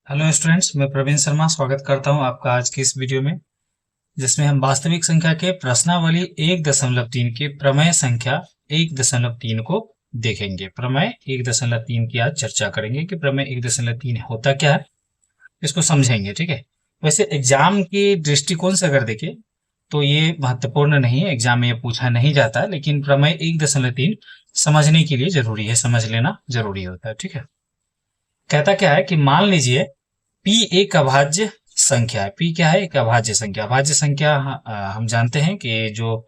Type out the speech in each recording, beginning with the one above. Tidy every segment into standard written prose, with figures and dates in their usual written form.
Hello students, मैं प्रवीण शर्मा स्वागत करता हूं आपका आज की इस वीडियो में, जिसमें हम वास्तविक संख्या के प्रश्नावली 1.3 की प्रमेय संख्या 1.3 को देखेंगे। प्रमेय 1.3 की आज चर्चा करेंगे कि प्रमेय 1.3 होता क्या है, इसको समझेंगे। ठीक है। वैसे एग्जाम की दृष्टिकोण से अगर देखें तो ये महत्वपूर्ण नहीं है, एग्जाम में ये पूछा नहीं जाता, लेकिन प्रमेय 1.3 समझने के लिए जरूरी है, समझ लेना जरूरी होता है। ठीक है। कहता क्या है कि मान लीजिए P एक अभाज्य संख्या है। P क्या है? एक अभाज्य संख्या। अभाज्य संख्या हम जानते हैं कि जो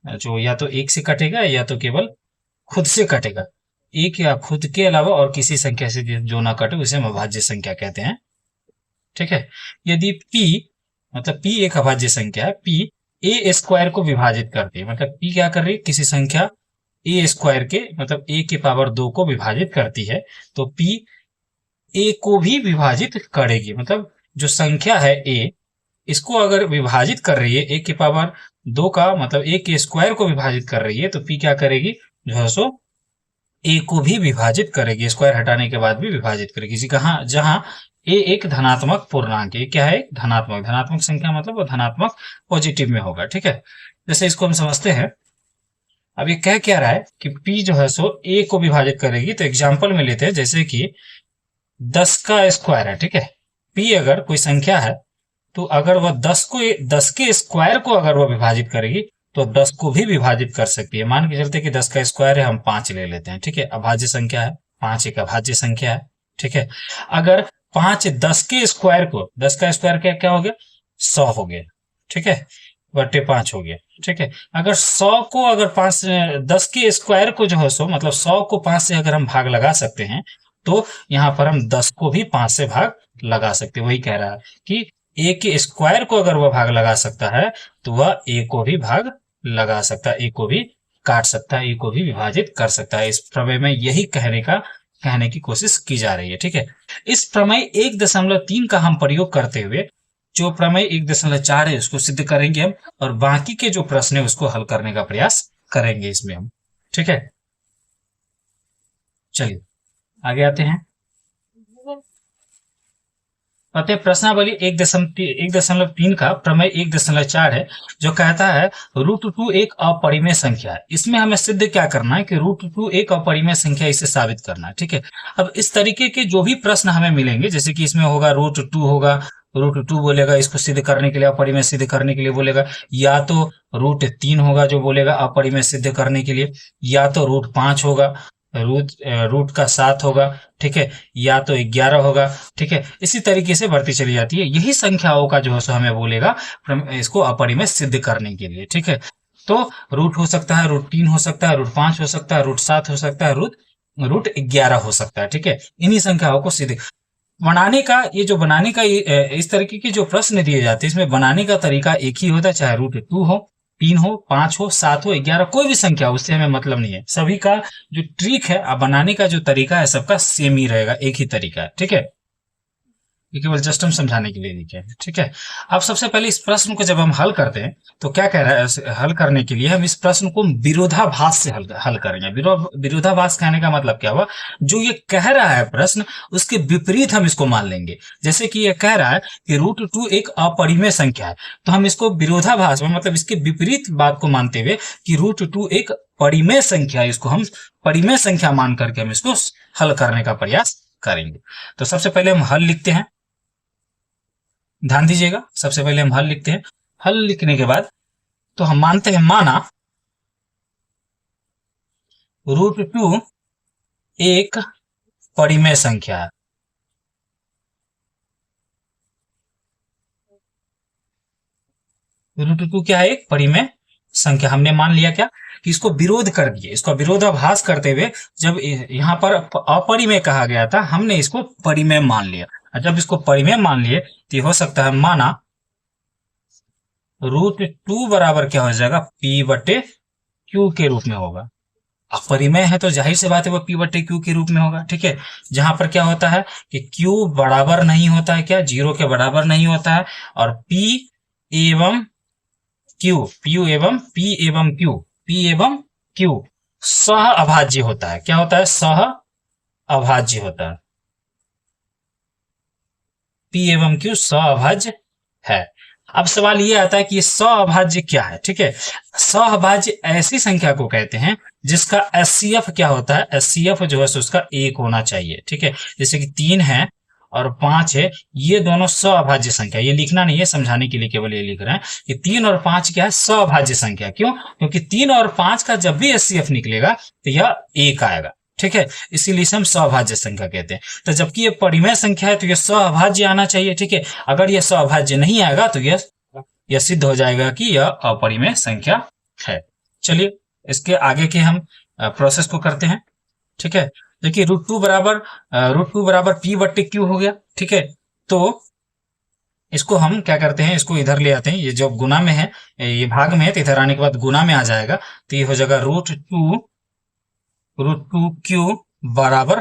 जो या तो एक से कटेगा या तो केवल खुद से कटेगा। एक या खुद के अलावा और किसी संख्या से जो ना कटे उसे हम अभाज्य संख्या कहते हैं। ठीक है। यदि P मतलब P एक अभाज्य संख्या है, P a स्क्वायर को विभाजित करती है। मतलब P क्या कर रही है? किसी संख्या a स्क्वायर के मतलब a के पावर 2 को विभाजित करती है, तो P ए को भी विभाजित करेगी। मतलब जो संख्या है ए, इसको अगर विभाजित कर रही है ए की पावर 2 का मतलब ए के स्क्वायर को विभाजित कर रही है, तो पी क्या करेगी? जो है सो ए को भी विभाजित करेगी, स्क्वायर हटाने के बाद भी विभाजित करेगी। जी कहा जहां ए एक धनात्मक पूर्णांक है। क्या है? धनात्मक। धनात्मक संख्या मतलब वो धनात्मक पॉजिटिव में होगा। ठीक है। जैसे इसको हम समझते हैं। अब ये कह क्या रहा है कि पी जो है सो ए को विभाजित करेगी। तो एग्जाम्पल में लेते हैं, जैसे कि 10 का स्क्वायर है। ठीक है। पी अगर कोई संख्या है तो अगर वह 10 के स्क्वायर को अगर वह विभाजित करेगी तो 10 को भी विभाजित कर सकती है। मान के चलते कि 10 का स्क्वायर है, हम 5 ले लेते हैं। ठीक है। अभाज्य संख्या है, 5 एक अभाज्य संख्या है। ठीक है। अगर 5 10 के स्क्वायर को, 10 का स्क्वायर क्या क्या हो गया? 100 हो गया। ठीक है। बटे 5 हो गया। ठीक है। अगर 100 को अगर 5 10 के स्क्वायर को जो है सो मतलब 100 को 5 से अगर हम भाग लगा सकते हैं, तो यहां पर हम 10 को भी 5 से भाग लगा सकते हैं। वही कह रहा है कि ए के स्क्वायर को अगर वह भाग लगा सकता है तो वह ए को भी भाग लगा सकता है, ए को भी काट सकता है, ए को भी विभाजित कर सकता है। इस प्रमेय में यही कहने की कोशिश की जा रही है। ठीक है। इस प्रमेय 1.3 का हम प्रयोग करते हुए जो प्रमेय 1.4 है उसको सिद्ध करेंगे हम, और बाकी के जो प्रश्न है उसको हल करने का प्रयास करेंगे इसमें हम। ठीक है। चलिए आगे आते हैं। अतः प्रश्नावली 1.3 का प्रमेय 1.4 है, जो कहता है √2 एक अपरिमेय संख्या है। इसमें हमें सिद्ध क्या करना है कि √2 एक अपरिमेय संख्या, इसे साबित करना है। ठीक है। अब इस तरीके के जो भी प्रश्न हमें मिलेंगे, जैसे कि इसमें होगा √2 होगा, √2 बोलेगा इसको सिद्ध करने के लिए, अपरिमेय सिद्ध करने के लिए बोलेगा, या तो √3 होगा जो बोलेगा अपरिमेय सिद्ध करने के लिए, या तो √5 होगा, रूट का 7 होगा। ठीक है। या तो 11 होगा। ठीक है। इसी तरीके से बढ़ती चली जाती है। यही संख्याओं का जो है सो हमें बोलेगा इसको अपरिमेय सिद्ध करने के लिए। ठीक है। तो रूट हो सकता है, √3 हो सकता है, √5 हो सकता है, √7 हो सकता है, रूट 11 हो सकता है। ठीक है। इन्हीं संख्याओं को सिद्ध बनाने का, ये जो बनाने का इस तरीके के जो प्रश्न दिए जाते हैं, इसमें बनाने का तरीका एक ही होता है, चाहे √2 हो, 3 हो, 5 हो, 7 हो, 11, कोई भी संख्या, उससे हमें मतलब नहीं है। सभी का जो ट्रिक है, बनाने का जो तरीका है, सबका सेम ही रहेगा, एक ही तरीका है। ठीक है। ये केवल जस्ट हम समझाने के लिए लिखे हैं। ठीक है। अब सबसे पहले इस प्रश्न को जब हम हल करते हैं तो क्या कह रहा है? हल करने के लिए हम इस प्रश्न को विरोधाभास से हल करेंगे। विरोधाभास कहने का मतलब क्या हुआ? जो ये कह रहा है प्रश्न, उसके विपरीत हम इसको मान लेंगे। जैसे कि ये कह रहा है कि √2 एक अपरिमेय संख्या है, तो हम इसको विरोधाभास में मतलब इसके विपरीत बात को मानते हुए कि √2 एक परिमेय संख्या है, इसको हम परिमेय संख्या मान करके हम इसको हल करने का प्रयास करेंगे। तो सबसे पहले हम हल लिखते हैं। ध्यान दीजिएगा, सबसे पहले हम हल लिखते हैं। हल लिखने के बाद तो हम मानते हैं, माना √2 एक परिमेय संख्या है। √2 क्या है? एक परिमेय संख्या। हमने मान लिया क्या कि इसको विरोध कर दिए, इसका विरोधाभास करते हुए जब यहां पर अपरिमेय कहा गया था, हमने इसको परिमेय मान लिया। और जब इसको परिमेय मान लिए तो हो सकता है माना √2 बराबर क्या हो जाएगा? P/Q के रूप में होगा। अपरिमेय है तो जाहिर सी बात है वो P/Q के रूप में होगा। ठीक है। जहां पर क्या होता है कि Q बराबर नहीं होता है, क्या 0 के बराबर नहीं होता है, और P एवं Q सह अभाज्य होता है। क्या होता है? सह अभाज्य होता है। P एवं Q सअभाज्य है। अब सवाल ये आता है कि सअभाज्य क्या है। ठीक है, सअभाज्य ऐसी संख्या को कहते हैं जिसका एचसीएफ क्या होता है, एचसीएफ जो है उसका 1 होना चाहिए। ठीक है, जैसे कि 3 है और 5 है, ये दोनों सअभाज्य संख्या, ये लिखना नहीं है, समझाने के लिए केवल ये लिख रहे हैं कि 3 और 5 क्या है, सअभाज्य संख्या। क्यों? क्योंकि 3 और 5 का जब भी एचसीएफ निकलेगा तो यह 1 आएगा। ठीक है, इसीलिए इसे हम सअभाज्य संख्या कहते हैं। तो जबकि ये परिमेय संख्या है तो यह सअभाज्य आना चाहिए। ठीक है, अगर यह सअभाज्य नहीं आएगा तो यह सिद्ध हो जाएगा कि यह अपरिमेय संख्या है। चलिए इसके आगे के हम प्रोसेस को करते हैं। ठीक है, देखिए √2 बराबर P बट्टे Q हो गया। ठीक है, तो इसको हम क्या करते हैं, इसको इधर ले आते हैं। ये जो गुना में है, ये भाग में है, तो इधर आने के बाद गुना में आ जाएगा, तो ये हो जाएगा √2Q बराबर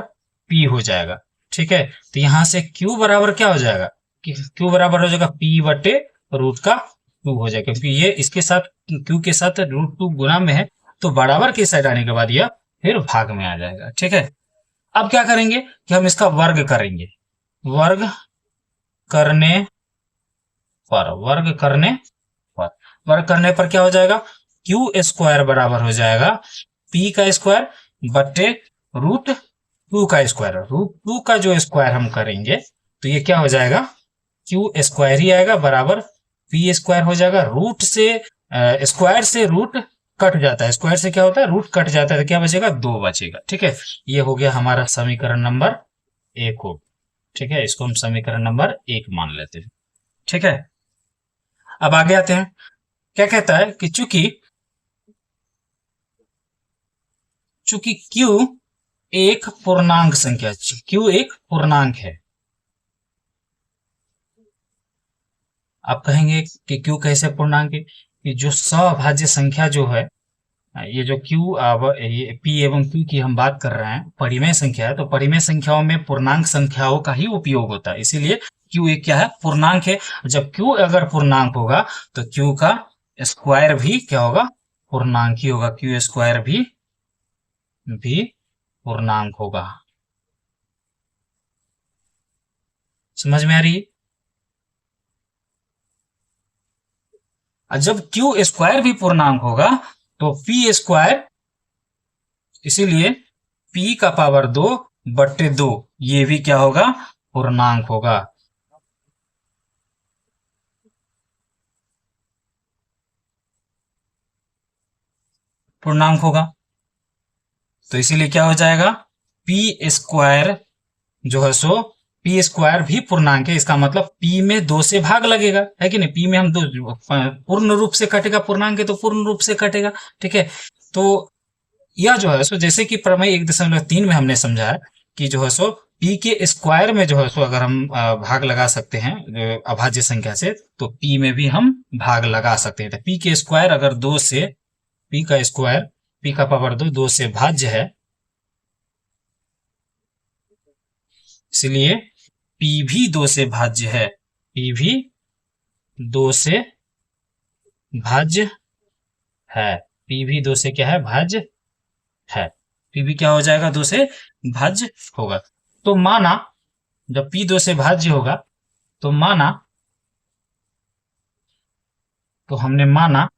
P हो जाएगा। ठीक है, तो यहां से Q बराबर क्या हो जाएगा, Q बराबर हो जाएगा P बटे √2 हो जाएगा, क्योंकि ये इसके साथ Q के साथ √2 गुना में है, तो बराबर की साइड आने के बाद यह फिर भाग में आ जाएगा। ठीक है, अब क्या करेंगे कि हम इसका वर्ग करेंगे। वर्ग करने पर क्या हो जाएगा, Q² बराबर हो जाएगा P का स्क्वायर बटे √2 का स्क्वायर। √2 का जो स्क्वायर हम करेंगे तो ये क्या हो जाएगा, Q² ही आएगा बराबर P² हो जाएगा। रूट से स्क्वायर से रूट कट जाता है, स्क्वायर से क्या होता है, रूट कट जाता है, तो क्या बचेगा, 2 बचेगा। ठीक है, ये हो गया हमारा समीकरण नंबर 1 हो। ठीक है, इसको हम समीकरण नंबर 1 मान लेते हैं। ठीक है, अब आगे आते हैं। क्या कहता है कि चूंकि Q एक पूर्णांक संख्या, Q एक पूर्णांक है। आप कहेंगे कि Q कैसे पूर्णांक है, कि जो सअभाज्य संख्या जो है, ये जो Q ये P एवं Q की हम बात कर रहे हैं, परिमेय संख्या है, तो परिमेय संख्याओं में पूर्णांक संख्याओं का ही उपयोग होता है, इसीलिए Q एक क्या है, पूर्णांक है। जब Q अगर पूर्णांक होगा तो Q का स्क्वायर भी क्या होगा, पूर्णांक ही होगा। Q² भी पूर्णांक होगा। समझ में आ रही है? जब Q² भी पूर्णांक होगा तो P², इसीलिए P का पावर 2 बट्टे 2 ये भी क्या होगा, पूर्णांक होगा। पूर्णांक होगा, तो इसीलिए क्या हो जाएगा, P² जो है सो P² भी पूर्णांक है। इसका मतलब P में 2 से भाग लगेगा, है कि नहीं। P में हम 2 पूर्ण रूप से कटेगा, पूर्णांक है तो पूर्ण रूप से कटेगा। ठीक है, तो यह जो है सो जैसे कि प्रमेय 1.3 में हमने समझा कि जो है सो P के स्क्वायर में जो है सो अगर हम भाग लगा सकते हैं अभाज्य संख्या से, तो P में भी हम भाग लगा सकते हैं। तो P के स्क्वायर अगर 2 से, P का स्क्वायर P का पावर 2 से भाज्य है, इसलिए P भी 2 से भाज्य है। P भी 2 से भाज्य है। P भी 2 से क्या है, भाज्य है। P भी क्या हो जाएगा, 2 से भाज्य होगा। तो माना जब P 2 से भाज्य होगा तो हमने माना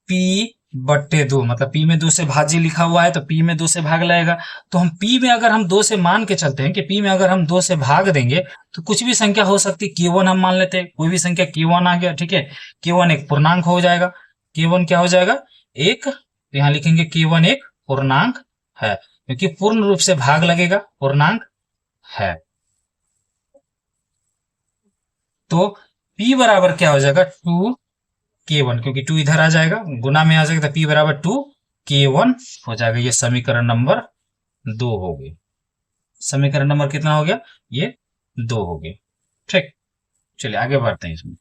P बट्टे 2, मतलब P में 2 से भाज्य लिखा हुआ है तो P में 2 से भाग लगेगा। तो हम P में अगर हम 2 से मान के चलते हैं कि P में अगर हम 2 से भाग देंगे तो कुछ भी संख्या हो सकती है। Q1 हम मान लेते हैं, कोई भी संख्या Q1 आ गया। ठीक है, Q1 एक पूर्णांक हो जाएगा। Q1 क्या हो जाएगा, एक, तो यहाँ लिखेंगे Q1 एक पूर्णांक है, क्योंकि पूर्ण रूप से भाग लगेगा, पूर्णांक है। तो P बराबर क्या हो जाएगा, 2K1, क्योंकि 2 इधर आ जाएगा, गुना में आ जाएगा, तो P बराबर 2K1 हो जाएगा। ये समीकरण नंबर 2 हो गई। समीकरण नंबर कितना हो गया, ये 2 हो गया। ठीक, चलिए आगे बढ़ते हैं इसमें।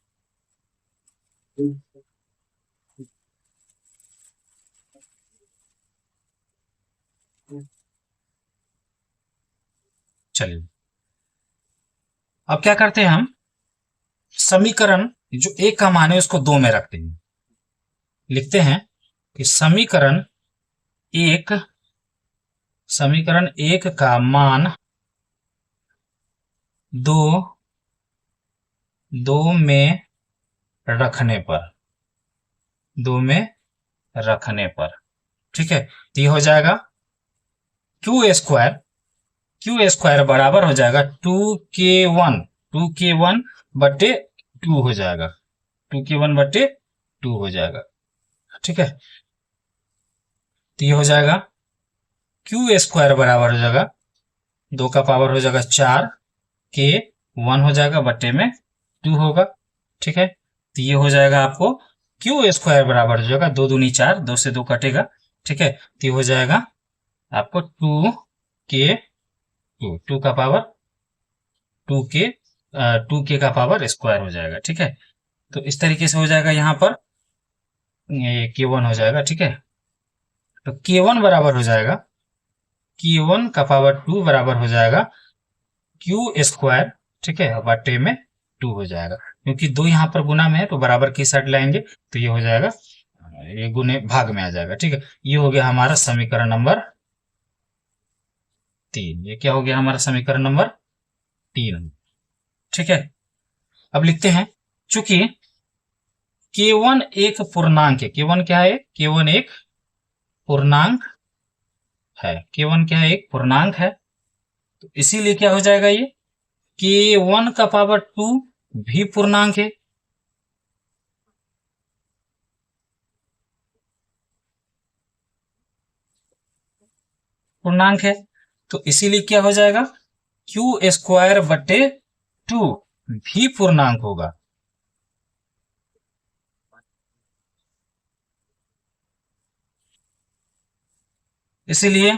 चलिए अब क्या करते हैं, हम समीकरण जो 1 का मान है उसको 2 में रखते हैं। लिखते हैं कि समीकरण 1 का मान दो दो में रखने पर, दो में रखने पर, ठीक है। तो ये हो जाएगा क्यू स्क्वायर बराबर हो जाएगा 2k1 बटे 2 हो जाएगा, 2k1 बटे 2 हो जाएगा, ठीक है। तो ये हो जाएगा क्यू स्क्वायर बराबर हो जाएगा 2 का पावर हो जाएगा 4, k1 हो जाएगा बटे में 2 होगा, ठीक है। तो ये हो जाएगा आपको क्यू स्क्वायर बराबर हो जाएगा 2 दूनी 4, 2 से 2 कटेगा, ठीक है। तो ये हो जाएगा आपको 2 का पावर 2k 2k का पावर स्क्वायर हो जाएगा, ठीक है। तो इस तरीके से हो जाएगा, यहाँ पर ये k1 हो जाएगा, ठीक है। तो k1 बराबर हो जाएगा, k1 का पावर 2 बराबर हो जाएगा क्यू स्क्वायर, ठीक है, बटे में 2 हो जाएगा, क्योंकि 2 यहाँ पर गुना में है तो बराबर की साइड लाएंगे तो ये हो जाएगा, ये गुने भाग में आ जाएगा, ठीक है। ये हो गया हमारा समीकरण नंबर 3। ये क्या हो गया हमारा समीकरण नंबर 3, ठीक है। अब लिखते हैं, चूंकि k1 एक पूर्णांक है, k1 क्या है, k1 एक पूर्णांक है, k1 क्या है, एक पूर्णांक है, तो इसीलिए क्या हो जाएगा, ये k1 का पावर 2 भी पूर्णांक है, पूर्णांक है, तो इसीलिए क्या हो जाएगा, क्यू स्क्वायर बटे 2 भी पूर्णांक होगा, इसीलिए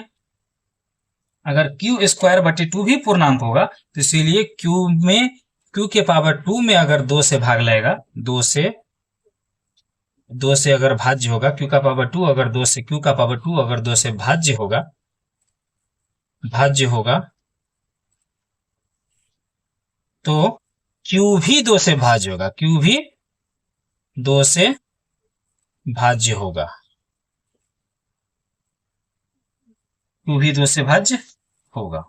अगर क्यू स्क्वायर बटे 2 भी पूर्णांक होगा तो इसीलिए क्यू के पावर 2 में अगर 2 से भाग लगेगा, 2 से अगर भाज्य होगा, क्यू का पावर 2 अगर 2 से, क्यू का पावर 2 अगर 2 से भाज्य होगा तो क्यू भी 2 से भाज्य होगा, क्यू भी 2 से भाज्य होगा, क्यू भी 2 से भाज्य होगा।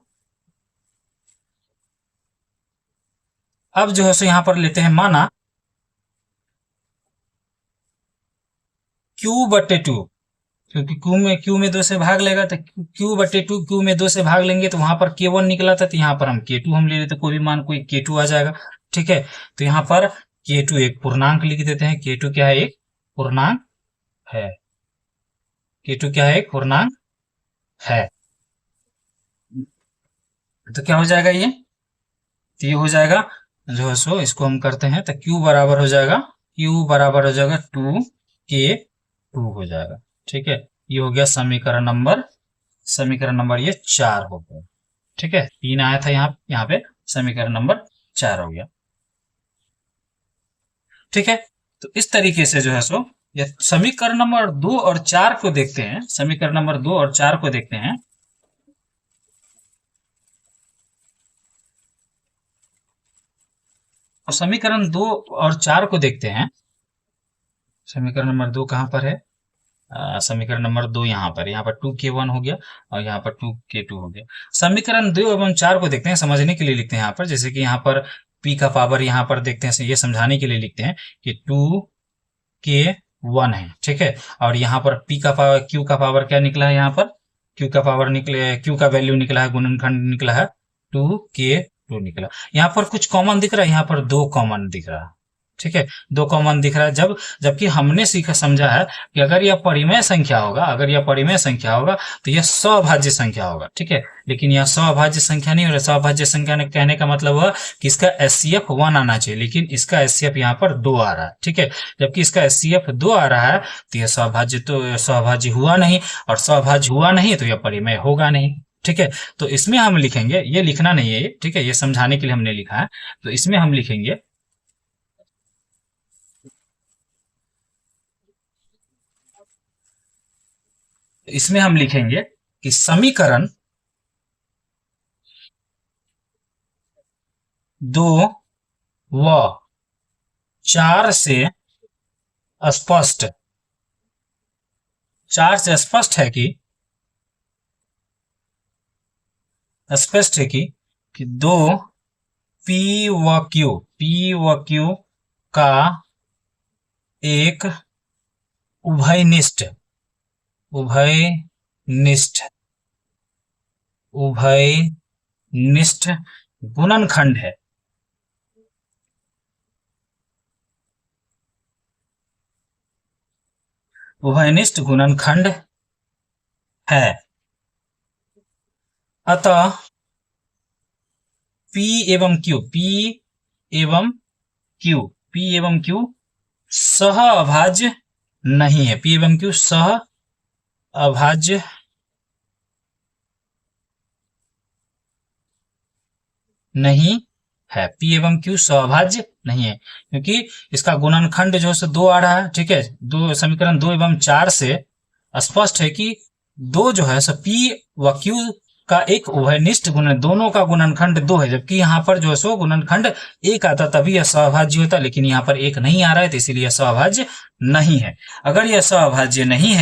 अब जो है सो यहां पर लेते हैं, माना क्यू बटे 2, क्योंकि क्यू में 2 से भाग लेगा तो क्यू बटे 2, क्यू में 2 से भाग लेंगे तो वहां पर k1 निकला था, तो यहाँ पर हम k2 हम ले लेते, कोई भी मान कोई k2 आ जाएगा, ठीक है। तो यहाँ पर k2 एक पूर्णांक लिख देते हैं, k2 क्या है, एक पूर्णांक है, k2 क्या है, एक पूर्णांक है। तो क्या हो जाएगा ये, तो ये हो जाएगा जो है सो, इसको हम करते हैं तो q बराबर हो जाएगा, q बराबर हो जाएगा 2k2 हो जाएगा, ठीक है। ये हो गया समीकरण नंबर ये 4 हो गया, ठीक है। 3 आया था यहाँ पे समीकरण नंबर 4 हो गया, ठीक है। तो इस तरीके से जो है सो ये समीकरण नंबर 2 और 4 को देखते हैं, समीकरण नंबर 2 और 4 को देखते हैं। और समीकरण 2 और 4 को देखते हैं, समीकरण नंबर 2 कहां पर है, समीकरण नंबर 2 यहाँ पर 2k1 हो गया और यहाँ पर 2k2 हो गया। समीकरण 2 एवं 4 को देखते हैं, समझने के लिए लिखते हैं यहाँ पर, जैसे कि यहाँ पर p का पावर यहाँ पर देखते हैं, ये समझाने के लिए लिखते हैं कि 2k1 है, ठीक है। और यहाँ पर p का पावर, q का पावर क्या निकला है, यहाँ पर q का पावर निकले, q का वैल्यू निकला है, गुणनखंड निकला है 2k2 निकला। यहाँ पर कुछ कॉमन दिख रहा है, यहाँ पर 2 कॉमन दिख रहा है, ठीक है, 2 कॉमन दिख रहा है, जबकि हमने समझा है कि अगर यह परिमेय संख्या होगा, तो यह सौभाज्य संख्या होगा, ठीक है। लेकिन यह सौभाज्य संख्या नहीं हो रहा, सौभाज्य संख्या ने कहने का मतलब हुआ कि इसका एचसीएफ 1 आना चाहिए, लेकिन इसका एचसीएफ यहाँ पर 2 आ रहा है, ठीक है। जबकि इसका एचसीएफ 2 आ रहा है तो यह सौभाज्य हुआ नहीं, और सौभाज्य हुआ नहीं तो यह परिमेय होगा नहीं, ठीक है। तो इसमें हम लिखेंगे, ये लिखना नहीं है, ठीक है, ये समझाने के लिए हमने लिखा है, तो इसमें हम लिखेंगे, कि समीकरण 2 व 4 से स्पष्ट, 4 से स्पष्ट है कि 2 पी व क्यू का एक उभयनिष्ठ गुणनखंड है। उभयनिष्ठ गुणनखंड है। अतः P एवं Q सह अभाज्य नहीं है। P एवं Q सह अभाज्य नहीं है। P एवं Q सहअभाज्य नहीं है, क्योंकि इसका गुणनखंड जो है 2 आ रहा है। ठीक है, दो समीकरण 2 एवं 4 से स्पष्ट है कि 2 जो है P व Q का एक उभयनिष्ठ गुणन, दोनों का गुणनखंड 2 है, जबकि यहाँ पर जो है सो गुणनखंड 1 आता तभी यह सहअभाज्य होता, लेकिन यहाँ पर 1 नहीं आ रहा है, तो इसीलिए सहअभाज्य नहीं है। अगर यह सहअभाज्य नहीं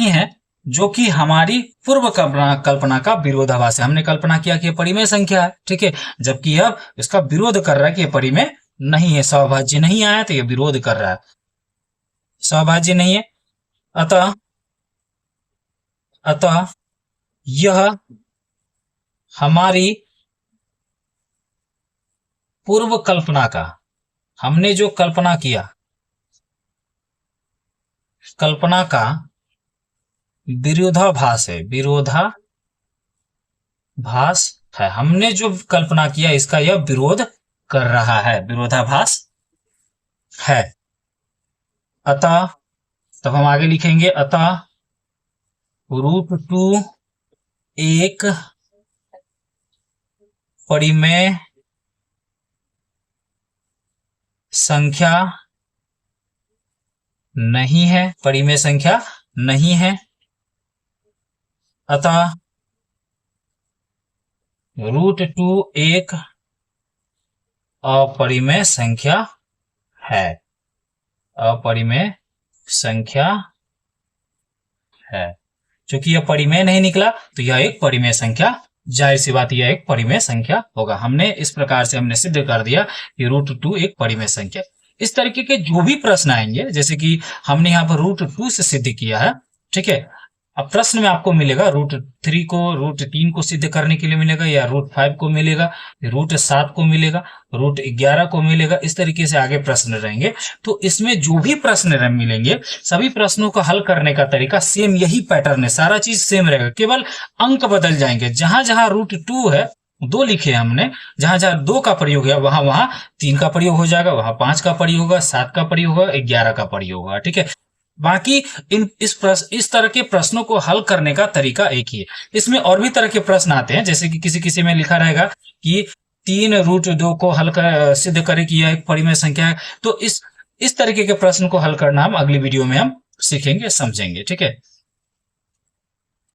है, जो कि हमारी पूर्व कल्पना का विरोधाभास है। हमने कल्पना किया कि यह परिमेय संख्या है, ठीक है, जबकि अब इसका विरोध कर रहा है कि यह परिमेय नहीं है, सहअभाज्य नहीं आया तो यह विरोध कर रहा है, सहअभाज्य नहीं है। अतः यह हमारी पूर्व कल्पना का, हमने जो कल्पना किया, कल्पना का विरोधाभास है। हमने जो कल्पना किया इसका यह विरोध कर रहा है, विरोधाभास है। अतः तब हम आगे लिखेंगे, अतः √2 एक परिमेय संख्या नहीं है, परिमेय संख्या नहीं है। अतः √2 एक अपरिमेय संख्या है, अपरिमेय संख्या है। क्योंकि यह परिमेय नहीं निकला तो यह एक परिमेय संख्या, जाहिर सी बात यह एक परिमेय संख्या होगा। हमने इस प्रकार से हमने सिद्ध कर दिया कि √2 एक परिमेय संख्या। इस तरीके के जो भी प्रश्न आएंगे, जैसे कि हमने यहाँ पर √2 से सिद्ध किया है, ठीक है, अब प्रश्न में आपको मिलेगा √3 को, √3 को सिद्ध करने के लिए मिलेगा, या √5 को मिलेगा, √7 को मिलेगा, √11 को मिलेगा। इस तरीके से आगे प्रश्न रहेंगे। तो इसमें जो भी प्रश्न मिलेंगे, सभी प्रश्नों को हल करने का तरीका सेम, यही पैटर्न है, सारा चीज सेम रहेगा, केवल अंक बदल जाएंगे। जहां जहां √2 है 2 लिखे हमने, जहां जहां 2 का प्रयोग है वहां वहां 3 का प्रयोग हो जाएगा, वहां 5 का प्रयोग होगा, 7 का प्रयोग होगा, 11 का प्रयोग होगा। ठीक है, बाकी इस तरह के प्रश्नों को हल करने का तरीका एक ही है। इसमें और भी तरह के प्रश्न आते हैं, जैसे कि किसी में लिखा रहेगा कि 3√2 को हल कर सिद्ध करे कि यह एक परिमेय संख्या है। तो इस तरीके के प्रश्न को हल करना हम अगली वीडियो में हम सीखेंगे, समझेंगे। ठीक है।